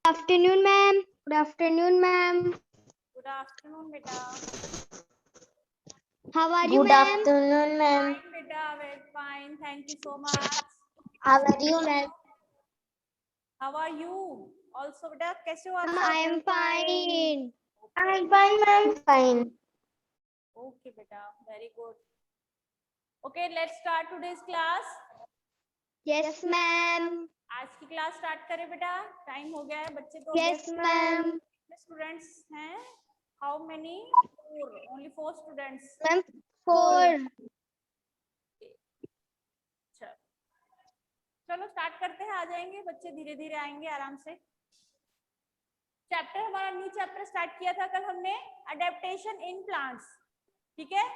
afternoon, ma'am. Good afternoon, ma'am. Good afternoon, beta. How are you, Good ma'am? afternoon, ma'am. Fine, beta. Very fine. Thank you so much. How are you, ma'am? How are you? Also, beta, कैसे हो आप Ma'am, सब? I am fine. I'm fine, ma'am. Fine. Okay, beta. Very good. Okay, let's start today's class. Yes, ma'am. आज की class start करें बेटा. Time हो गया है. बच्चे तो Yes, ma'am. कितने स्टूडेंट्स हैं? How many? 4. Only 4 students. Ma'am, 4. चलो स्टार्ट करते हैं. आ जाएंगे बच्चे, धीरे धीरे आएंगे आराम से. चैप्टर हमारा न्यू चैप्टर स्टार्ट किया था कल हमने, अडेप्टेशन इन प्लांट्स. ठीक है,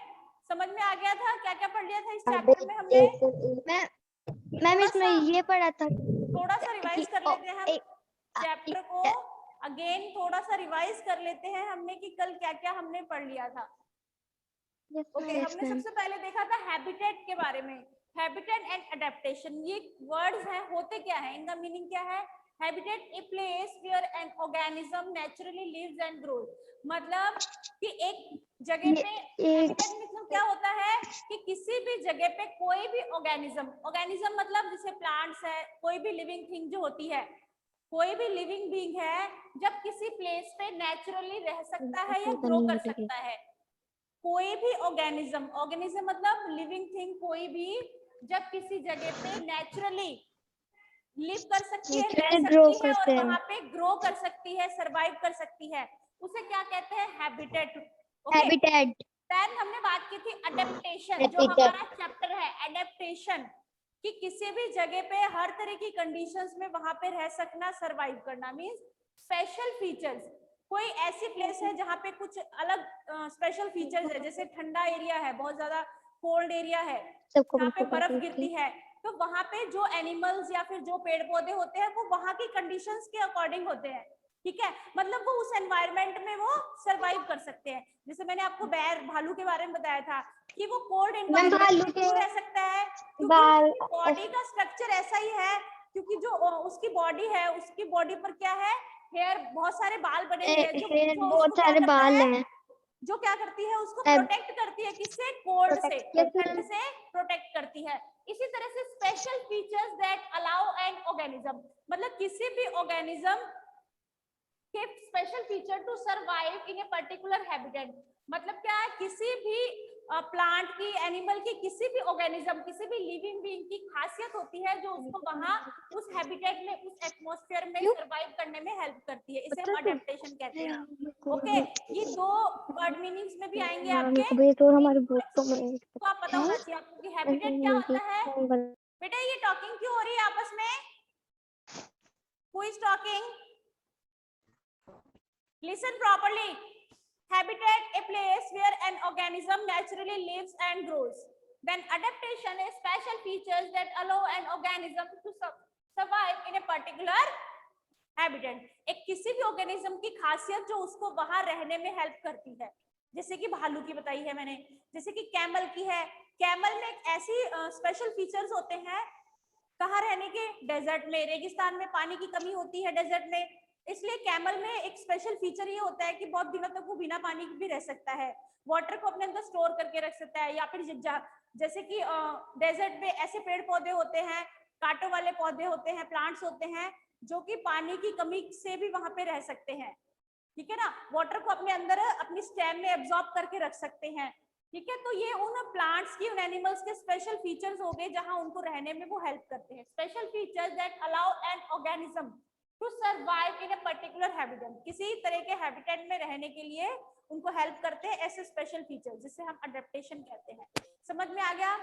समझ में आ गया था? क्या क्या पढ़ लिया था इस चैप्टर में हमने? मैम इसमें ये पढ़ा था. थोड़ा सा रिवाइज कर लेते हैं हम चैप्टर को. अगेन थोड़ा सा रिवाइज कर लेते हैं हमने कि कल क्या क्या हमने पढ़ लिया था. ओके, हमने सबसे पहले देखा था हैबिटेट के बारे में. हैबिटेट एंड अडेप्टेशन, ये वर्ड्स हैं, होते क्या है, इनका मीनिंग क्या है? Habitat a place where an organism naturally lives and grows. मतलब कि एक जगह पे हैबिटेट मतलब क्या होता है कि किसी भी जगह पे कोई भी ऑर्गेनिज्म मतलब जैसे प्लांट्स है, कोई भी लिविंग थिंग जो होती है, कोई भी लिविंग बीइंग है, जब किसी प्लेस पे नेचुरली रह सकता है या ग्रो कर सकता है. कोई भी ऑर्गेनिज्म मतलब लिविंग थिंग, कोई भी जब किसी जगह पे नेचुरली लिव कर सकती है, रह सकती है और वहां पे ग्रो कर सकती है, सरवाइव कर सकती है, उसे क्या कहते हैं? हैबिटेट. हैबिटेट. देन हमने बात की थी अडेप्टेशन, जो हमारा चैप्टर है अडेप्टेशन, कि किसी भी जगह पे हर तरह की कंडीशंस में वहां पे रह सकना, सरवाइव करना. मींस स्पेशल फीचर्स, कोई ऐसी प्लेस है जहाँ पे कुछ अलग स्पेशल फीचर्स है, जैसे ठंडा एरिया है, बहुत ज्यादा कोल्ड एरिया है, जहाँ पे बर्फ गिरती है, तो वहां पे जो एनिमल्स या फिर जो पेड़ पौधे होते हैं वो वहां की कंडीशंस के अकॉर्डिंग होते हैं. ठीक है, मतलब वो उस एनवायरनमेंट में वो सरवाइव कर सकते हैं. जैसे मैंने आपको भालू के बारे में बताया था कि वो कोल्ड एनवायरनमेंट में क्यों रह सकता है, क्योंकि बॉडी का स्ट्रक्चर ऐसा ही है, क्योंकि जो उसकी बॉडी है, उसकी बॉडी पर क्या है, हेयर, बहुत सारे बाल बने हुए हैं, जो बहुत सारे बाल हैं, जो क्या करती है, उसको प्रोटेक्ट करती है, किससे? कोल्ड से, ठंड से प्रोटेक्ट करती है. इसी तरह से special features that allow an organism, मतलब किसी भी ऑर्गेनिज्म के special feature to survive in a particular habitat. मतलब क्या है, किसी भी प्लांट की, एनिमल की, किसी भी ऑर्गेनिज्म, किसी भी लिविंग बीइंग की खासियत होती है जो उसको वहां उस हैबिटेट में, उस एटमॉस्फेयर में सरवाइव करने में हेल्प करती है. इसे हम अडेप्टेशन कहते हैं. ओके, ये 2 वर्ड मीनिंग्स में भी आएंगे आपके, तो आप पता होना चाहिए आपको कि हैबिटेट क्या होता है. बेटा ये टॉकिंग क्यों हो रही है आपस में? Who is talking? Listen properly. Habitat, a place where an organism naturally lives and grows. Then adaptation is special features that allow an organism to survive in a particular habitat. एक किसी भी organism की खासियत जो उसको वहां रहने में हेल्प करती है, जैसे कि भालू की बताई है मैंने, जैसे कि कैमल की है. कैमल में एक ऐसी स्पेशल फीचर्स होते हैं, कहाँ रहने के? डेजर्ट में, रेगिस्तान में पानी की कमी होती है डेजर्ट में, इसलिए कैमल में एक स्पेशल फीचर ये होता है कि बहुत दिनों तक वो बिना पानी के भी रह सकता है, वाटर को अपने अंदर स्टोर करके रख सकता है. या फिर जैसे कि डेजर्ट में ऐसे पेड़ पौधे होते हैं, कांटों वाले पौधे होते हैं, प्लांट्स होते हैं, जो कि पानी की कमी से भी वहां पे रह सकते हैं. ठीक है ना, वाटर को अपने अंदर अपनी स्टेम में एब्जॉर्ब करके रख सकते हैं. ठीक है, तो ये उन प्लांट्स की, उन एनिमल्स के स्पेशल फीचर्स हो गए जहां उनको रहने में वो हेल्प करते हैं. Special features that allow an organism to survive in a particular habitat, किसी तरह के हैबिटेट में रहने के लिए उनको हेल्प करते हैं ऐसे स्पेशल फीचर्स, जिसे हम अडेप्टेशन कहते हैं. समझ में आ गया?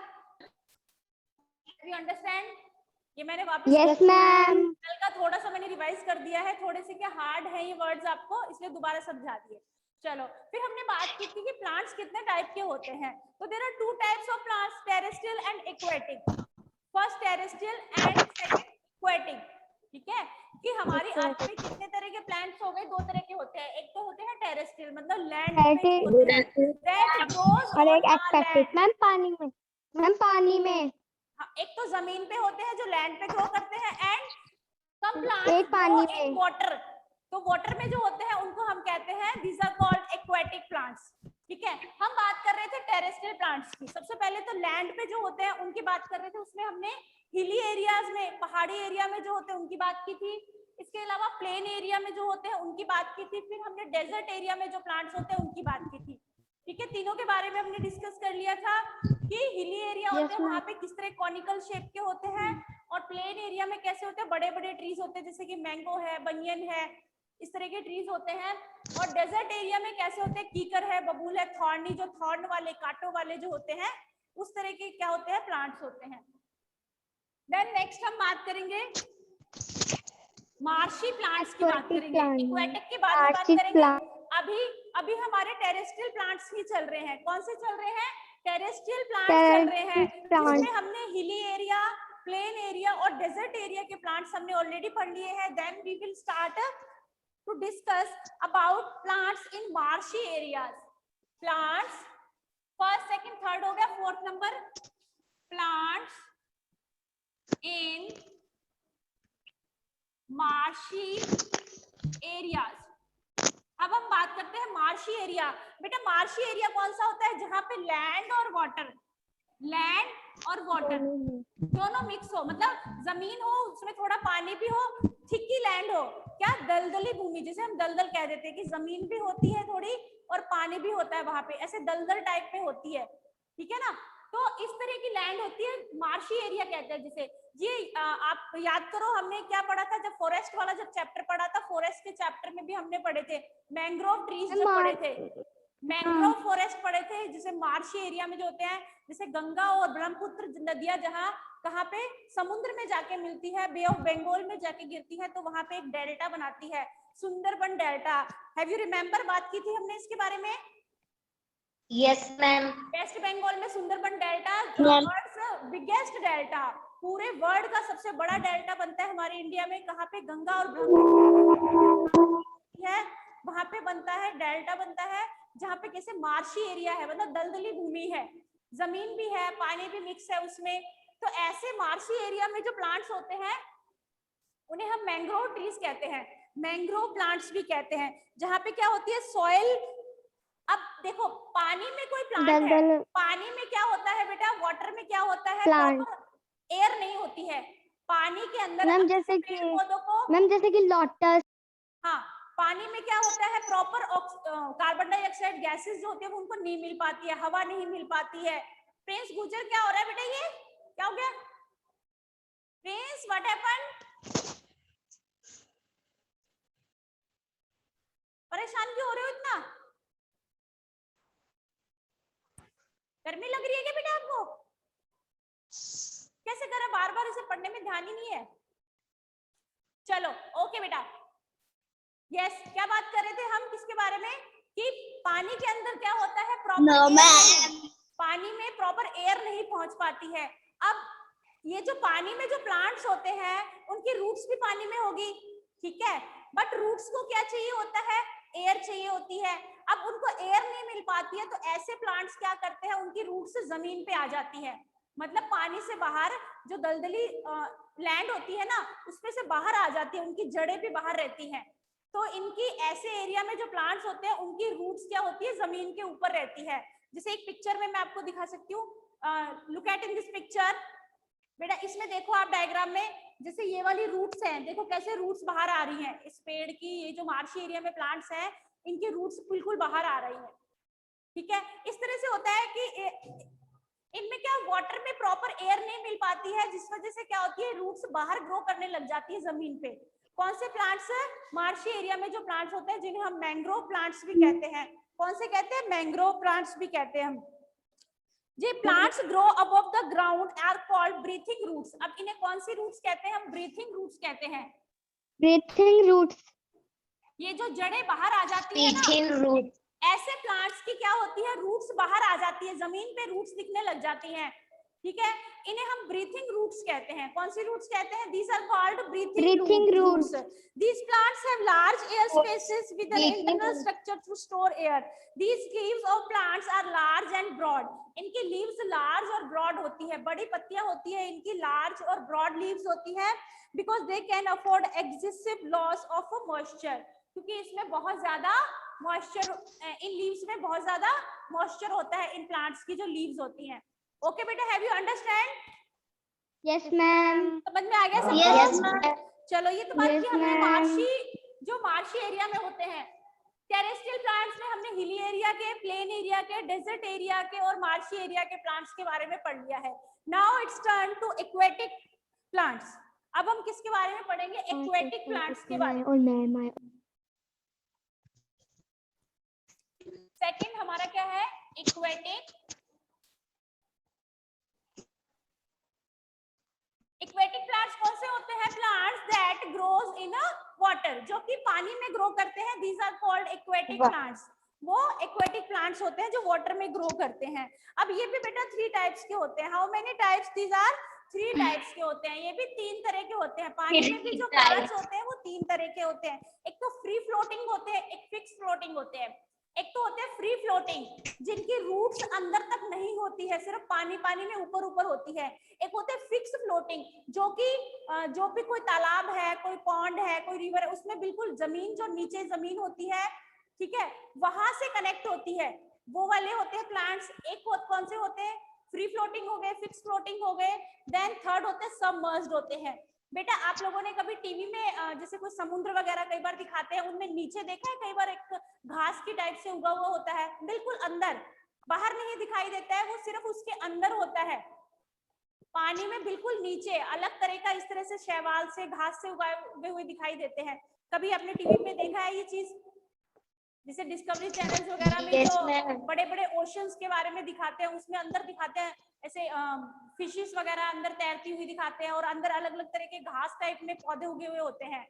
You understand? ये मैंने वापस यस मैम. कल का थोड़ा सा मैंने रिवाइज कर दिया है, थोड़े से क्या हार्ड है ये वर्ड्स आपको, इसलिए दोबारा समझा दिए. चलो, फिर हमने बात की थी कि प्लांट्स कितने टाइप के होते हैं. तो there are 2 types of plants, terrestrial and aquatic. First terrestrial and second aquatic. ठीक है, कि हमारी अर्थ में कितने तरह के प्लांट्स हो गए? 2 तरह के होते हैं. एक तो होते हैं टेरेस्ट्रियल, मतलब लैंड पे होते हैं, दैट ग्रोज और ऑन एक एक्वेटिक मैम पानी में. मैम पानी में. एक तो जमीन पे होते हैं जो लैंड पे ग्रो करते हैं, एंड सम प्लांट्स एक पानी ग्रो इन में. वाटर. तो वाटर में जो होते हैं उनको हम कहते हैं these are called aquatic plants. ठीक है, हम बात कर रहे थे टेरेस्ट्रियल प्लांट्स की। सबसे पहले तो लैंड पे जो होते हैं उनकी बात कर रहे थे, उसमें हमने हिली एरियाज में, पहाड़ी एरिया में जो होते हैं उनकी बात की थी। इसके अलावा प्लेन एरिया में जो होते हैं उनकी बात की थी। फिर हमने डेजर्ट एरिया में जो प्लांट्स होते हैं उनकी बात की थी। ठीक है, तीनों के बारे में हमने डिस्कस कर लिया था कि हिली एरिया होते हैं वहां पे किस तरह कॉनिकल शेप के होते हैं, और प्लेन एरिया में कैसे होते हैं, बड़े बड़े ट्रीज होते हैं जैसे कि मैंगो है, बनियन है, इस तरह के ट्रीज होते हैं। और डेजर्ट एरिया में कैसे होते हैं, कीकर है, बबूल है, थॉर्नी, जो थॉर्न वाले कांटों वाले जो होते हैं उस तरह के क्या होते हैं, प्लांट्स होते हैं। देन नेक्स्ट हम बात करेंगे मार्शी प्लांट्स की बात करेंगे, एक्वेटिक की बाद में बात करेंगे। अभी हमारे टेरेस्ट्रियल प्लांट्स ही चल रहे हैं। कौन से चल रहे हैं, टेरेस्ट्रियल प्लांट्स चल रहे हैं, जिसमें हमने हिली एरिया, प्लेन एरिया और डेजर्ट एरिया के प्लांट्स हमने ऑलरेडी पढ़ लिए हैं। Then we will start to discuss about plants in marshy areas. Plants first, second, third हो गया, fourth number plants in marshy areas. अब हम बात करते हैं मार्शी एरिया। बेटा मार्शी एरिया कौन सा होता है, जहां पे लैंड और वाटर दोनों मिक्स हो, मतलब जमीन हो उसमें थोड़ा पानी भी हो, थिकी लैंड हो, क्या दलदली भूमि, जिसे हम दलदल कह देते हैं कि जमीन भी होती है थोड़ी और पानी भी होता है वहां पे, ऐसे दलदल टाइप में होती है। ठीक है ना, तो इस तरह की लैंड होती है, मार्शी एरिया कहते हैं जिसे। ये आप याद करो, हमने क्या पढ़ा था जब फॉरेस्ट वाला जब चैप्टर पढ़ा था, फॉरेस्ट के चैप्टर में भी हमने पढ़े थे मैंग्रोव ट्रीज जो पढ़े थे, मैंग्रोव फॉरेस्ट पढ़े थे, जिसे मार्शी एरिया में जो होते हैं, जैसे गंगा और ब्रह्मपुत्र नदियां जहाँ कहाँ पे समुद्र में जाके मिलती है, बे ऑफ बंगाल में जाके गिरती है, तो वहां पे एक डेल्टा बनाती है, Sundarban delta. Have you remember, बात की थी हमने इसके बारे में? Yes ma'am. वेस्ट बंगाल में Sundarban delta world's biggest delta, पूरे वर्ल्ड का सबसे बड़ा डेल्टा बनता है हमारे इंडिया में। कहाँ पे, गंगा और ब्रह्मपुत्र है वहां पे बनता है, डेल्टा बनता है, जहाँ पे कैसे मार्शी एरिया है, मतलब दलदली भूमि है, जमीन भी है, पानी भी मिक्स है उसमें। तो ऐसे मार्शी एरिया में जो प्लांट्स होते हैं उन्हें हम मैंग्रोव ट्रीज कहते हैं, मैंग्रोव प्लांट्स भी कहते हैं, जहाँ पे क्या होती है, सॉइल। अब देखो पानी में कोई प्लांट है, पानी में क्या होता है बेटा, वाटर में क्या होता है, प्रॉपर एयर नहीं होती है पानी के अंदर। मैम जैसे कि लोटस। हाँ, पानी में क्या होता है, प्रॉपर कार्बन डाइऑक्साइड गैसेस जो होती है उनको नहीं मिल पाती है, हवा नहीं मिल पाती है। प्रिंस गुजर, क्या हो रहा है बेटा, ये क्या हो गया प्रिंस, व्हाट हैपेंड, परेशान क्यों हो रहे हो इतना, गर्मी लग रही है क्या बेटा आपको? कैसे करें, बार बार इसे पढ़ने में ध्यान ही नहीं है। चलो ओके बेटा, यस क्या बात कर रहे थे हम, किसके बारे में, कि पानी के अंदर क्या होता है, प्रॉपर पानी में प्रॉपर एयर नहीं पहुंच पाती है। अब ये जो पानी में जो प्लांट्स होते हैं उनकी रूट्स भी पानी में होगी, ठीक है, बट रूट्स को क्या चाहिए होता है, एयर चाहिए होती है। अब उनको एयर नहीं मिल पाती है, तो ऐसे प्लांट्स क्या करते हैं, उनकी रूट्स जमीन पे आ जाती है, मतलब पानी से बाहर जो दलदली लैंड होती है ना उसमें से बाहर आ जाती है, उनकी जड़ें भी बाहर रहती हैं। तो इनकी ऐसे एरिया में जो प्लांट्स होते हैं उनकी रूट्स क्या होती है, जमीन के ऊपर रहती है। जैसे एक पिक्चर में मैं आपको दिखा सकती हूँ, look at in this picture बेटा, इसमें देखो आप डायग्राम में, जैसे ये वाली रूट्स हैं, देखो कैसे रूट्स बाहर आ रही हैं इस पेड़ की, ये जो मार्शी एरिया में प्लांट्स हैं इनकी रूट्स बिल्कुल बाहर आ रही है। ठीक है, इस तरह से होता है कि इनमें क्या वाटर में प्रॉपर एयर नहीं मिल पाती है, जिस वजह से क्या होती है, रूट्स बाहर ग्रो करने लग जाती है जमीन पे। कौन से प्लांट्स, मार्शी एरिया में जो प्लांट्स होते हैं जिन्हें हम मैंग्रोव प्लांट्स भी कहते हैं, कौन से कहते हैं, मैंग्रोव प्लांट्स भी कहते हैं हम। ये plants grow above the ground are called breathing roots. अब इन्हें कौन सी रूट्स कहते हैं, हम ब्रीथिंग रूट्स कहते हैं, ब्रीथिंग रूट्स। ये जो जड़ें बाहर आ जाती है ना, ऐसे प्लांट्स की क्या होती है, रूट्स बाहर आ जाती है, जमीन पे रूट्स दिखने लग जाती हैं, ठीक है, इन्हें हम ब्रीथिंग रूट्स कहते हैं। कौन सी रूट्स कहते हैं, these are called breathing roots. These plants have large air spaces with an internal structure to store air. These leaves of plants are large and broad. इनकी leaves large और broad होती है, बड़ी पत्तियां होती है इनकी, large और broad leaves होती है, because they can afford excessive loss of moisture. क्योंकि इसमें बहुत ज्यादा मॉइस्चर, इन लीव्स में बहुत ज्यादा मॉइस्चर होता है इन प्लांट्स की जो लीव्स होती हैं। ओके बेटा, have you understand? Yes ma'am. समझ में आ गया सबको? Yes, ma'am. चलो ये तो बात Yes, की हमने ma'am. मार्शी, जो मार्शी एरिया में होते हैं। टेरेस्ट्रियल प्लांट्स में हमने हिली एरिया के, प्लेन एरिया के, डेजर्ट एरिया के और मार्शी एरिया के प्लांट्स के बारे में पढ़ लिया है। Now it's turn to aquatic plants. अब हम किसके बारे में पढ़ेंगे? एक्वेटिक प्लांट्स के बारे में। और मैं सेकंड हमारा क्या है? एक्वेटिक। एक्वेटिक प्लांट्स कौन से होते हैं? Plants that grows in water, जो कि पानी में ग्रो करते हैं। These are called aquatic plants. वो एक्वेटिक प्लांट्स होते हैं जो वाटर में ग्रो करते हैं। अब ये भी बेटा 3 टाइप्स के होते हैं। How many types? These are 3 types के होते हैं। ये भी 3 तरह के होते हैं। पानी में भी जो प्लांट्स होते हैं वो 3 तरह के होते हैं। एक तो फ्री फ्लोटिंग होते हैं, एक फिक्स फ्लोटिंग होते हैं। एक तो होते हैं फ्री फ्लोटिंग, जिनकी रूट्स अंदर तक नहीं होती है, सिर्फ पानी पानी में ऊपर ऊपर होती है। एक होते हैं फिक्स फ्लोटिंग, जो कि जो भी कोई तालाब है, कोई पॉन्ड है, कोई रिवर है, उसमें बिल्कुल जमीन, जो नीचे जमीन होती है, ठीक है, वहां से कनेक्ट होती है, वो वाले होते हैं प्लांट्स। एक कौन से होते हैं? फ्री फ्लोटिंग हो गए, फिक्स फ्लोटिंग हो गए। देन थर्ड होते हैं सबमर्ज्ड होते हैं। बेटा आप लोगों ने कभी टीवी में जैसे कोई समुद्र वगैरह कई बार दिखाते हैं, उनमें नीचे देखा है कई बार एक घास की टाइप से उगा हुआ होता है, बिल्कुल अंदर, बाहर नहीं दिखाई देता है, वो सिर्फ उसके अंदर होता है, पानी में बिल्कुल नीचे, अलग तरह का, इस तरह से शैवाल से, घास से उगे हुए दिखाई देते हैं। कभी आपने टीवी में देखा है ये चीज? जैसे डिस्कवरी चैनल्स वगैरह में Yes, जो ma'am. बड़े बड़े ओशंस के बारे में दिखाते हैं, उसमें अंदर दिखाते हैं ऐसे फिशेस वगैरह अंदर तैरती हुई दिखाते हैं, और अंदर अलग अलग तरह के घास टाइप में पौधे उगे हुए होते हैं,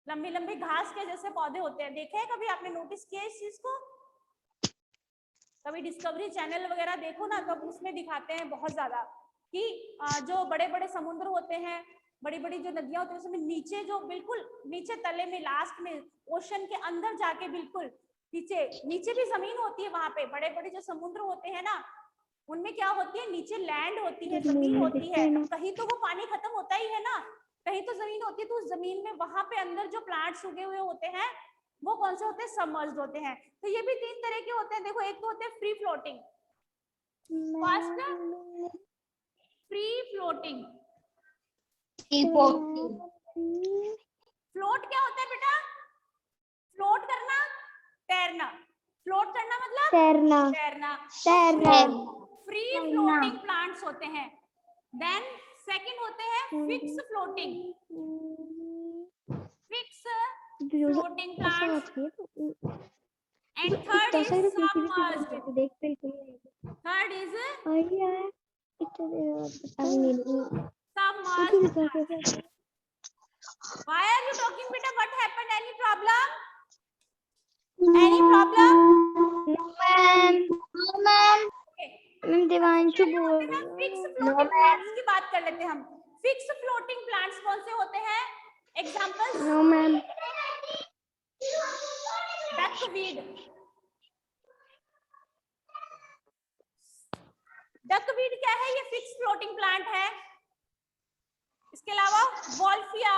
लंबी लंबी घास के जैसे पौधे होते हैं। देखे हैं कभी आपने? नोटिस किया इस चीज को? कभी डिस्कवरी चैनल वगैरह देखो ना, तब उसमें दिखाते हैं बहुत ज्यादा कि जो बड़े बड़े समुद्र होते हैं, बड़ी बड़ी जो नदियां होती है, उसमें नीचे, जो बिल्कुल नीचे तले में, लास्ट में ओशन के अंदर जाके, बिल्कुल नीचे, नीचे भी जमीन होती है वहां पे। बड़े बड़े जो समुद्र होते हैं ना, उनमें क्या होती है? नीचे लैंड होती है, जमीन होती है। कहीं तो वो पानी खत्म होता ही है ना, कहीं तो जमीन होती है, तो उस जमीन में वहां पे अंदर जो प्लांट्स उगे हुए होते हैं, वो कौन से होते हैं? सबमर्ज्ड होते हैं। तो ये भी 3 तरह के होते हैं। देखो, एक तो होते हैं free floating. First, free floating. Float क्या होता है बेटा? फ्लोट करना, तैरना। फ्लोट करना मतलब तैरना। तैरना। फ्री फ्लोटिंग प्लांट्स होते हैं। देन सेकंड होते हैं fix floating. Fix floating plants. And third is submerged. Third is submerged. Why are you talking, beta? What happened? Any problem? Any problem? Okay. Devanshu बोल फिक्स फ्लोटिंग प्लांट्स की बात कर लेते हैं हम। फिक्स फ्लोटिंग प्लांट्स कौन से होते हैं? Examples? No ma'am. Duckweed. Duckweed क्या है? ये फिक्स फ्लोटिंग प्लांट है। इसके अलावा वॉल्फिया,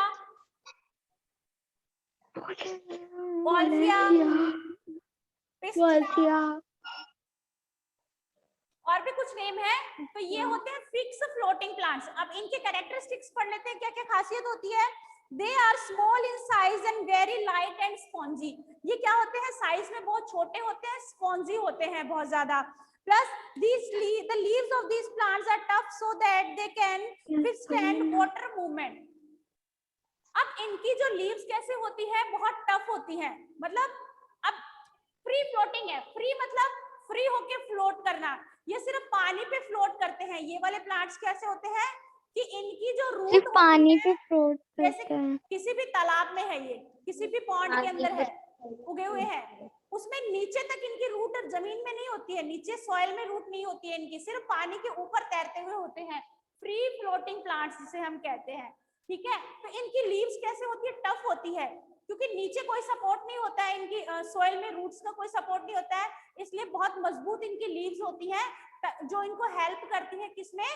और भी कुछ नेम है। तो ये होते हैं फिक्स फ्लोटिंग प्लांट्स। अब इनके कैरेक्टरिस्टिक्स पढ़ लेते हैं, क्या क्या खासियत होती है। They are small in size and very light and spongy. ये क्या होते हैं? साइज में बहुत छोटे होते हैं, स्पॉन्जी होते हैं बहुत ज्यादा। Plus the leaves of these plants are tough so that they can withstand water movement. अब इनकी जो लीव्स कैसे होती है? बहुत टफ होती हैं। मतलब अब फ्री फ्लोटिंग है। फ्री मतलब फ्री होके फ्लोट करना, ये सिर्फ पानी पे फ्लोट करते हैं। ये वाले प्लांट्स कैसे होते हैं कि इनकी जो रूट सिर्फ पानी पे फ्लोट जैसे करते हैं। किसी भी तालाब में है, ये किसी भी पॉन्ड के अंदर है, उगे हुए हैं, उसमें नीचे तक इनकी रूट जमीन में नहीं होती है, नीचे सॉइल में रूट नहीं होती है इनकी, सिर्फ पानी के ऊपर तैरते हुए होते हैं। फ्री फ्लोटिंग प्लांट्स जिसे हम कहते हैं, ठीक है। तो इनकी लीव्स कैसे होती है? टफ होती है, क्योंकि नीचे कोई सपोर्ट नहीं होता है, इनकी सॉइल में रूट्स का कोई सपोर्ट नहीं होता है, इसलिए बहुत मजबूत इनकी लीव्स होती है, जो इनको हेल्प करती है किसमें?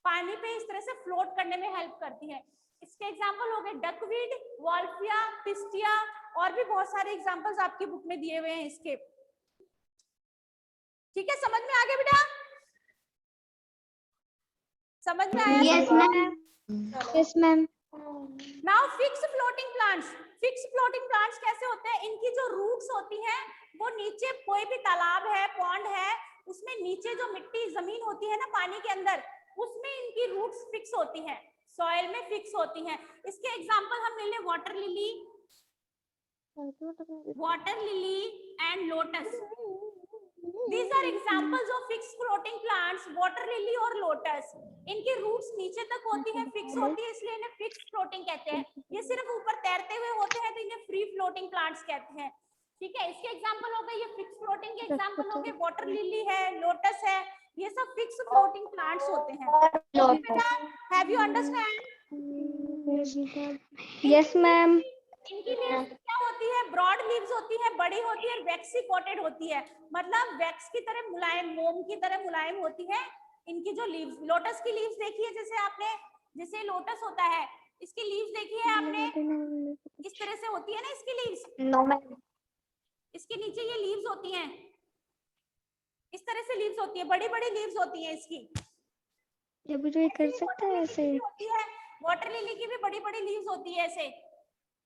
पानी पे इस तरह से फ्लोट करने में हेल्प करती है। इसके एग्जाम्पल हो गए डकवीड, वॉल्फिया, पिस्टिया, और भी बहुत सारे एग्जाम्पल्स आपकी बुक में दिए हुए हैं इसके। ठीक है, समझ में आ गया बेटा? समझ में आया? Yes ma'am, yes ma'am. Now fix floating plants. Fix floating plants कैसे होते हैं? इनकी जो रूट्स होती हैं वो नीचे, कोई भी तालाब है, पॉन्ड है, उसमें नीचे जो मिट्टी जमीन होती है ना पानी के अंदर, उसमें इनकी रूट्स फिक्स होती हैं, सॉइल में फिक्स होती हैं। इसके एग्जांपल हम ले लें water lily and lotus. These are examples of fixed floating plants, water lily और lotus. इनकी roots नीचे तक होती है, फिक्स होती है, इसलिए इन्हें fixed floating कहते हैं। ये सिर्फ ऊपर तैरते हुए होते हैं तो इन्हें free floating plants कहते हैं। ठीक है, इसके एग्जांपल हो गए, ये fixed floating के एग्जांपल हो गए, water lily है, lotus है, ये सब fixed floating plants होते हैं। Okay, बेटा, have you understand? Yes ma'am. इनकी लीव्स क्या होती है? ब्रॉड लीव्स होती है, बड़ी होती है, वैक्सी कोटेड होती है, मतलब वैक्स की तरह मुलायम, मोम की तरह मुलायम होती है इनकी जो लीव्स। लोटस की लीव्स देखी है जैसे आपने, जैसे लोटस होता है, इसकी लीव्स देखी है आपने, इस तरह से होती है ना इसकी लीव्स। No ma'am. इसके नीचे ये लीव्स होती हैं, इस तरह से लीव्स होती है, बड़ी बड़ी लीव्स होती है इसकी। जब तो ये कर सकता है ऐसे। होती है वाटर लिली की भी बड़ी बड़ी लीव्स होती है ऐसे,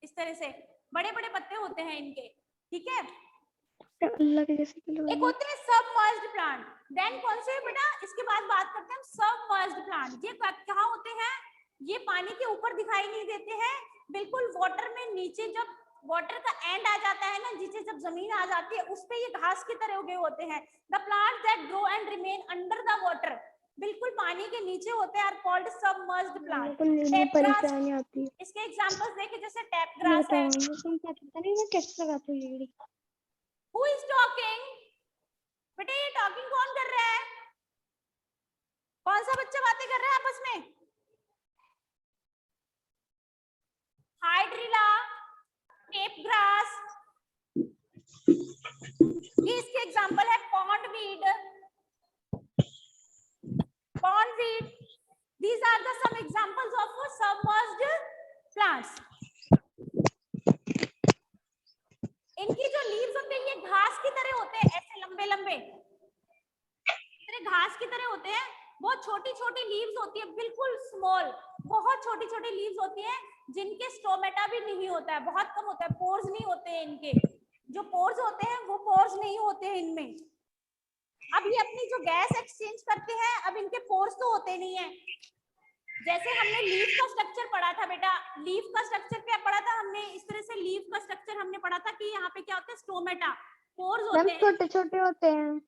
इस तरह से बड़े बड़े पत्ते होते हैं इनके। ठीक है, अल्लाह के जैसे एक होते हैं सबमर्ज्ड प्लांट। देन कौन से बेटा? इसके बाद बात करते हैं सबमर्ज्ड प्लांट। ये कहाँ होते हैं? ये पानी के ऊपर दिखाई नहीं देते हैं, बिल्कुल वाटर में नीचे, जब वाटर का एंड आ जाता है ना, नीचे जब जमीन आ जाती है उस पे ये घास की तरह उगे होते हैं। The plants that grow and remain under the water, बिल्कुल पानी के नीचे होते हैं, आर कॉल्ड सबमर्ज्ड प्लांट। परेशानी आती है। इसके एग्जांपल्स देखें, जैसे टैप ग्रास है। कैसे लगाती हूँ? Who is talking? बेटा ये टॉकिंग कौन कर रहा है? कौन सा बच्चा बातें कर रहा है आपस में? हाइड्रिला, टेप ग्रास, ये इसके एग्जांपल है। पॉन्डवीड, पॉन्डवीड, these are the some examples of submerged plants. इनकी जो लीव्स होते हैं ये घास की तरह होते हैं, ऐसे लंबे लंबे, घास की तरह होते हैं। बहुत छोटी छोटी लीव्स होती है, बिल्कुल स्मॉल, बहुत छोटी छोटी लीव्स होती हैं, जिनके स्टोमेटा भी नहीं होता है, बहुत कम होता है, पोर्स नहीं होते हैं इनके। जो पोर्स होते हैं वो पोर्स नहीं होते हैं इनमें। अब ये अपनी जो गैस एक्सचेंज करते हैं, अब इनके पोर्स तो होते नहीं है। जैसे हमने लीफ का स्ट्रक्चर पढ़ा था बेटा, लीफ का स्ट्रक्चर क्या पढ़ा था हमने? इस तरह से लीफ का स्ट्रक्चर हमने पढ़ा था कि यहाँ पे क्या होता है? स्टोमेटा, पोर्स होते हैं, छोटे छोटे होते हैं।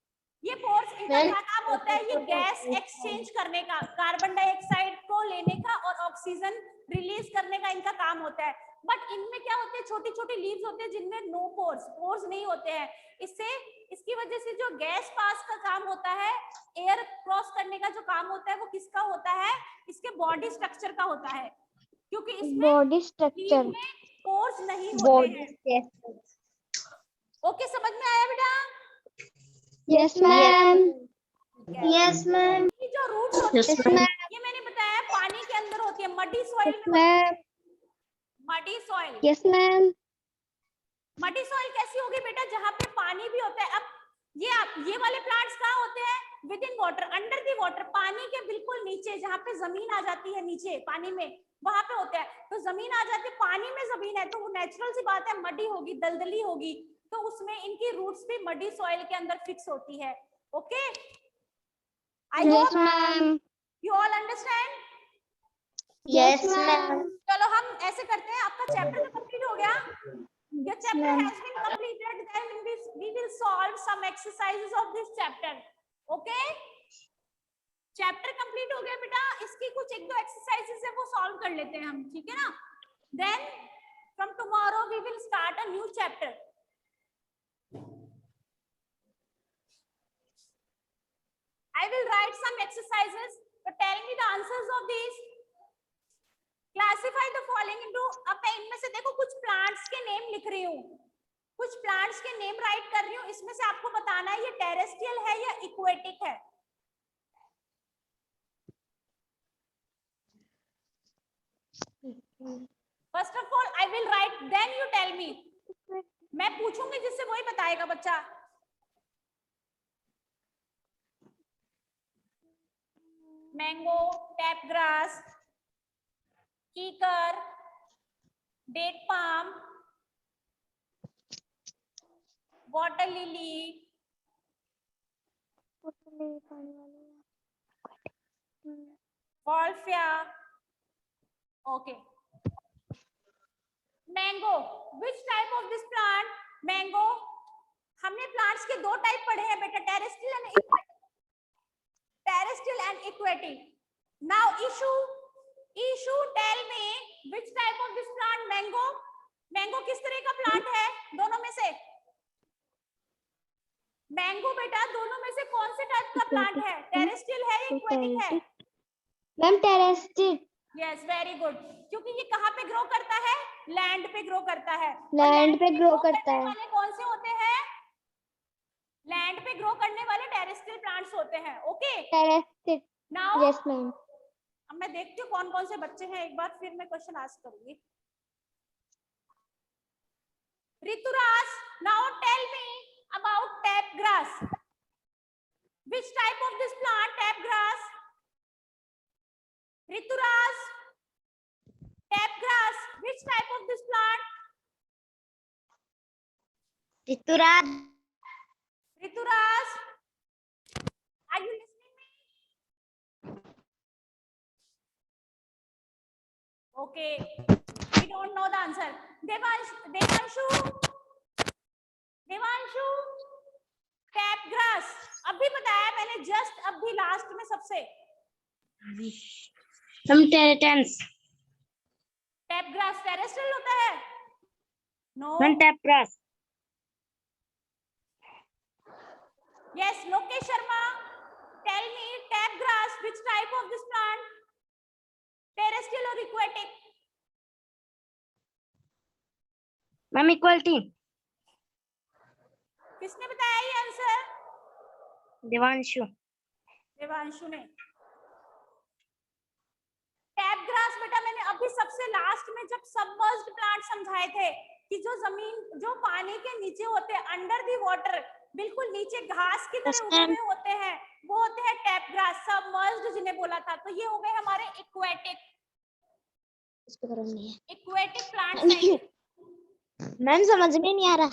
ये पोर्स, इनका क्या काम होता है? ये गैस एक्सचेंज करने का, कार्बन डाइऑक्साइड को लेने का और ऑक्सीजन रिलीज करने का इनका काम होता है। बट इनमें क्या होते हैं? छोटी छोटी लीव्स होते हैं जिनमें नो पोर्स, पोर्स नहीं होते हैं। इससे, इसकी वजह से जो गैस पास का काम होता है, एयर क्रॉस करने का जो काम होता है, वो किसका होता है? इसके बॉडी स्ट्रक्चर का होता है, क्योंकि इसमें बॉडी स्ट्रक्चर, पोर्स नहीं होते हैं। ओके, समझ में आया बेटा? Yes ma'am, yes ma'am. ये जो रूट्स होती है, ये मैंने बताया पानी के अंदर होती है, मडी सॉइल में। Muddy soil, yes ma'am. Muddy soil कैसी होगी बेटा? जहाँ पे पानी भी होता है। अब ये वाले प्लांट्स कहाँ होते हैं? With in water, under the water, पानी के बिल्कुल नीचे, जहाँ पे जमीन आ जाती है नीचे पानी में, वहां पे होते हैं। तो जमीन आ जाती है, पानी में जमीन है, तो वो नेचुरल सी बात है, मडी होगी, दलदली होगी, तो उसमें इनकी रूट्स भी मडी सॉइल के अंदर फिक्स होती है। Okay, I hope you all understand. Yes, ma'am. चलो हम ऐसे करते हैं, आपका चैप्टर तो कंप्लीट हो गया। Your chapter has been completed. Then we will solve some exercises of this chapter. Okay? Chapter complete हो गया बेटा, इसकी कुछ एक दो एक्सरसाइजेस है वो सॉल्व कर लेते हैं हम, ठीक है ना? Then from tomorrow we will start a new chapter. I will write some exercises. So tell me the answers of these. Classify the following into, अब मैं इनमें से देखो कुछ प्लांट्स के नेम लिख रही हूँ, कुछ प्लांट्स के नेम राइट कर रही हूँ, इसमें से आपको बताना है ये टेरेस्ट्रियल है या इक्वेटिक है। First of all I will write, then you tell me. मैं पूछूंगी जिससे वही बताएगा बच्चा। Mango, tape grass, kikar, date palm, water lily, wolffia. Okay, mango, which type of this plant? Mango, हमने प्लांट्स के दो टाइप पढ़े हैं बेटा, terrestrial and aquatic. Now Ishu tell me which type of this plant? Mango, mango किस तरह का plant है दोनों में से? मैंगो बेटा दोनों में से कौन से टाइप का प्लांट है? टेरेस्ट्रियल है या एक्वेटिक है? Ma'am terrestrial. Yes, very good. क्योंकि ये कहाँ पे ग्रो करता है? लैंड पे ग्रो करता है। लैंड पे ग्रो करता है। वाले कौन से होते हैं? लैंड पे ग्रो करने वाले टेरेस्ट्रियल प्लांट्स होते हैं। Okay, terrestrial. Now yes ma'am. अब मैं देखती हूँ कौन कौन से बच्चे हैं, एक बार फिर मैं क्वेश्चन आस्क करूंगी। Rituraj, now tell me about tape grass. Which type of this plant? Tape grass. Rituraj, tape grass, which type of this plant? Rituraj, Rituraj, are you listening me? Okay, we don't know the answer. Devanshu, tap grass अभी बताया मैंने, just अभी last में सबसे। हम टेरेटेंस, tap grass terrestrial होता है? No. हम tape grass, yes, Lokesh Sharma, tell me tape grass which type of this plant? Terrestrial और एक्वेटिक? Ma'am equality. किसने बताया ये आंसर? देवांशु, देवांशु ने। टैप ग्रास बेटा मैंने अभी सबसे लास्ट में जब सबमर्ज्ड प्लांट समझाए थे कि जो जमीन, जो पानी के नीचे होते हैं, अंडर दी वाटर, बिल्कुल नीचे घास की तरह उगे हुए होते हैं, वो होते हैं टैप ग्रास। सबमर्ज्ड जिन्हें बोला था, तो ये हो गए हमारे एक्वेटिक प्लांट्स हैं। मैम समझ में नहीं आ रहा।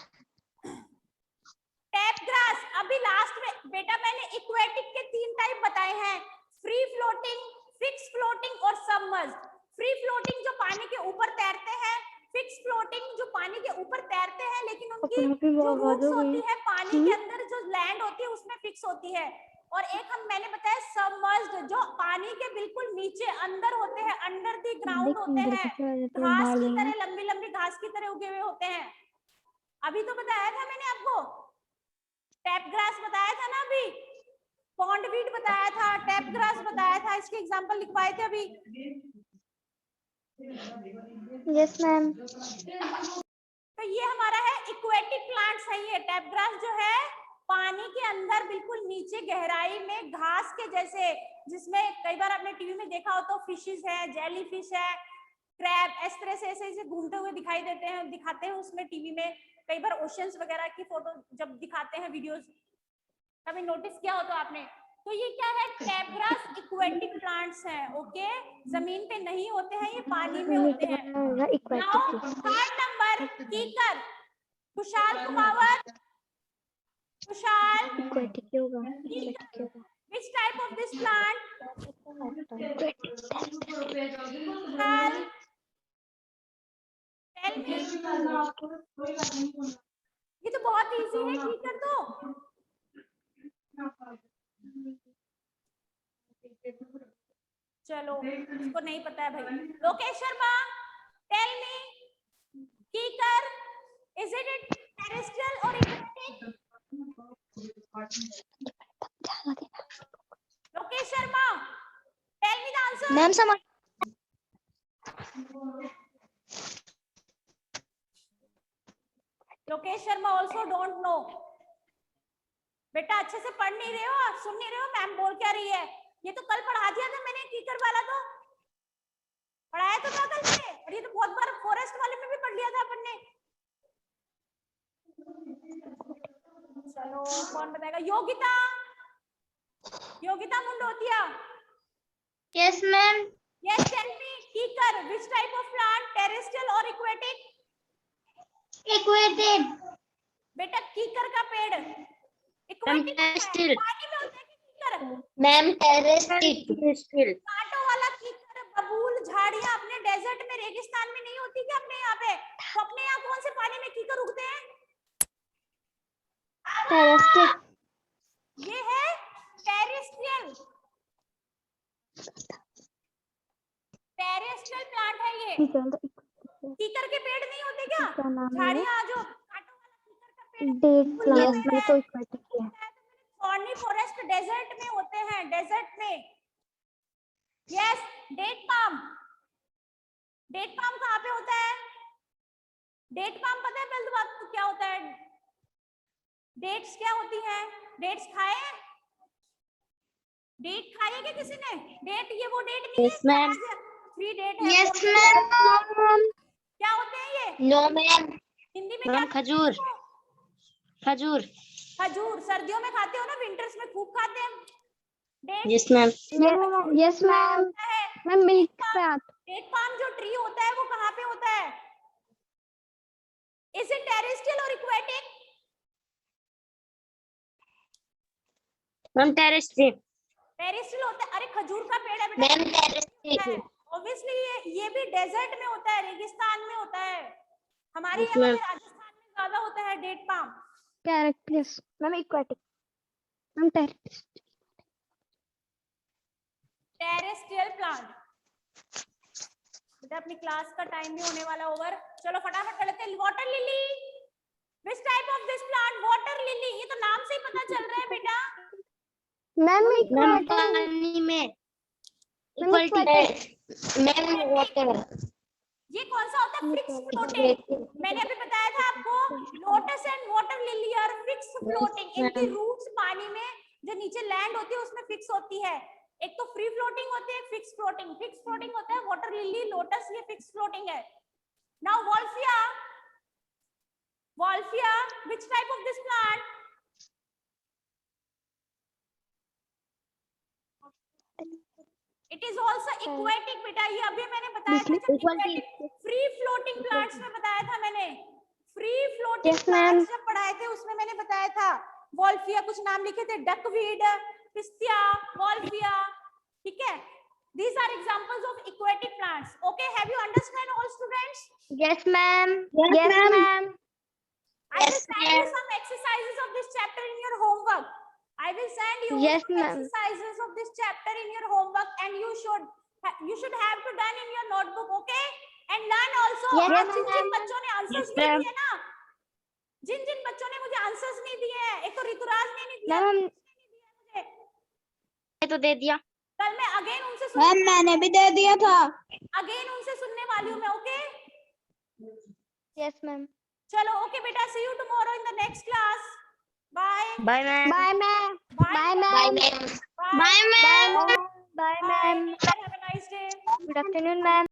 टैप ग्रास अभी लास्ट में बेटा मैंने इक्वेटिक के 3 टाइप बताए हैं, फ्री फ्लोटिंग, फिक्स फ्लोटिंग और सबमर्ज्ड। फ्री फ्लोटिंग जो पानी के ऊपर तैरते हैं, फिक्स फ्लोटिंग जो पानी के ऊपर तैरते हैं लेकिन उनकी जो रूट्स होती है पानी के अंदर, जो लैंड होती है उसमें फिक्स होती है। और एक मैंने बताया सबमर्ज्ड, जो पानी के बिल्कुल नीचे अंदर होते हैं, अंडर द ग्राउंड होते हैं, घास की तरह, लंबी लंबी घास की तरह उगे हुए होते हैं। अभी तो बताया था मैंने आपको, टैप ग्रास बताया था ना, अभी पॉन्डवीड बताया था, टैप ग्रास बताया था, इसके एग्जांपल लिखवाए थे अभी। Yes ma'am. तो ये हमारा है इक्वेटिक प्लांट्स है। ये टैप ग्रास जो है पानी के अंदर बिल्कुल नीचे गहराई में घास के जैसे, जिसमें कई बार आपने टीवी में देखा हो तो फिशेस है, जेली फिश है, क्रैब, इस तरह से ऐसे घूमते हुए दिखाई देते हैं, दिखाते हैं उसमें टीवी में। कई बार ओशंस वगैरह की फोटो जब दिखाते हैं वीडियोस, कभी नोटिस किया हो तो आपने। तो ये क्या है? टैप ग्रास इक्वेटिक प्लांट्स हैं। ओके, जमीन पे नहीं होते हैं, ये पानी में होते हैं। नाउ थर्ड नंबर कीकर, Khushal Kumawat, Khushal, which type of this plant? Khushal, tell me। ये तो बहुत इजी है कीकर तो। चलो इसको नहीं पता है भाई। लोकेश शर्मा, टेल मी कीकर, इज इट टेरेस्ट्रियल और aquatic? Lokesh Sharma, tell me the answer. Ma'am समझ, Lokesh Sharma also don't know. बेटा अच्छे से पढ़ नहीं रहे हो, आप सुन नहीं रहे हो मैम बोल क्या रही है? ये तो कल पढ़ा दिया था मैंने कीकर वाला, तो पढ़ाया तो था कल मैंने, और ये तो बहुत बार फॉरेस्ट वाले में भी पढ़ लिया था अपन ने। चलो कौन बताएगा? Yogita, Yogita Mundotiya. Yes, ma'am. Yes, tell me, कीकर, which type of plant, terrestrial or aquatic? Aquatic. बेटा कीकर का पेड़ aquatic होता है, terrestrial. पानी में होता है कि कीकर? Ma'am, terrestrial. कांटों वाला कीकर, बबूल, झाड़ियां अपने डेजर्ट में, रेगिस्तान में नहीं होती क्या अपने यहाँ पे? तो अपने यहाँ कौन से पानी में कीकर उगते हैं? टेरेस्ट्रियल। ये है टेरेस्ट्रियल, टेरेस्ट्रियल प्लांट है ये। कीकर के पेड़ नहीं होते क्या? झाड़ियां जो कांटों वाला कीकर का पेड़, डेट प्लांट में तो इक्वेटिक है। थॉर्नी फॉरेस्ट डेजर्ट में होते हैं, डेजर्ट में। Yes, date palm, date palm कहाँ पे होता है? डेट पाम पता है पहले तो बात क्या होता है? डेट्स क्या होती हैं? डेट्स खाए हैं? डेट खाई है क्या किसी ने? डेट, ये वो डेट नहीं Yes, ma'am. है, फ्री डेट है। Yes, ma'am. क्या होते हैं ये? No, ma'am. हिंदी में क्या? Ma'am, खजूर. खजूर. खजूर सर्दियों में खाते हो ना, विंटर्स में खूब खाते हैं। Date Yes, ma'am. Yes ma'am. है। मैम मिल्क पे आता डेट पाम जो ट्री होता है वो कहाँ पे होता है? इज इट टेरेस्ट्रियल और एक्वेटिक? Ma'am, terrestrial. टेरेस्ट्रियल होता है। अरे खजूर का पेड़ है बेटा, Ma'am, terrestrial. ऑब्वियसली ये भी डेजर्ट में होता है, रेगिस्तान में होता है। हमारे Yes, यहाँ पे ma'am. राजस्थान में ज्यादा होता है date palm. Characters ma'am aquatic. Ma'am terrestrial. Terrestrial plant. बेटा अपनी क्लास का टाइम भी होने वाला ओवर, चलो फटाफट कर लेते हैं। Water lily, which type of this plant? Water lily, ये तो नाम से ही पता चल रहा है बेटा। Ma'am Ma'am, aquatic. पानी में. Ma'am Equality. Ma'am, water. ये कौन सा होता है? Fix floating. मैंने अभी बताया था आपको, lotus and water lily are fix floating. इनकी रूट्स पानी में जो नीचे लैंड होती है उसमें फिक्स होती है। एक तो फ्री फ्लोटिंग होती है, फिक्स फ्लोटिंग। फिक्स फ्लोटिंग होता है वाटर लिली, लोटस, ये फिक्स फ्लोटिंग है। Now Wolffia, Wolffia, which type of this plant? It is also aquatic बेटा, ये अभी मैंने बताया था जब फ्री फ्लोटिंग प्लांट्स में बताया था मैंने। फ्री फ्लोटिंग प्लांट्स जब पढ़ाए थे उसमें मैंने बताया था। वॉल्फिया कुछ नाम लिखे थे, डकवीड, पिस्तिया, वॉल्फिया, ठीक है। These are examples of aquatic plants. Okay, have you understand all students? Yes ma'am. Yes, ma'am. I will Yes, send you ma'am. some exercises of this chapter in your homework. I will send you Yes, some ma'am. exercises of this chapter in your homework, and you should have to done in your notebook, okay? And learn also. Yes, आज जिन ma'am. बच्चों ने answers Yes, नहीं ma'am. दिए ना, जिन बच्चों ने मुझे answers नहीं दिए हैं, एक तो ऋतुराज ने नहीं दिया, मैम मुझे तो दे दिया. कल मैं अगेन उनसे मैम मैंने भी दे दिया था. अगेन उनसे सुनने वाली हूँ मैं, ओके? Yes ma'am. चलो ओके बेटा, see you tomorrow in the next class. Bye bye ma'am. Bye ma'am. Bye bye ma'am. Ma'am. Bye ma'am. Bye ma'am. Have a nice day. Good afternoon ma'am.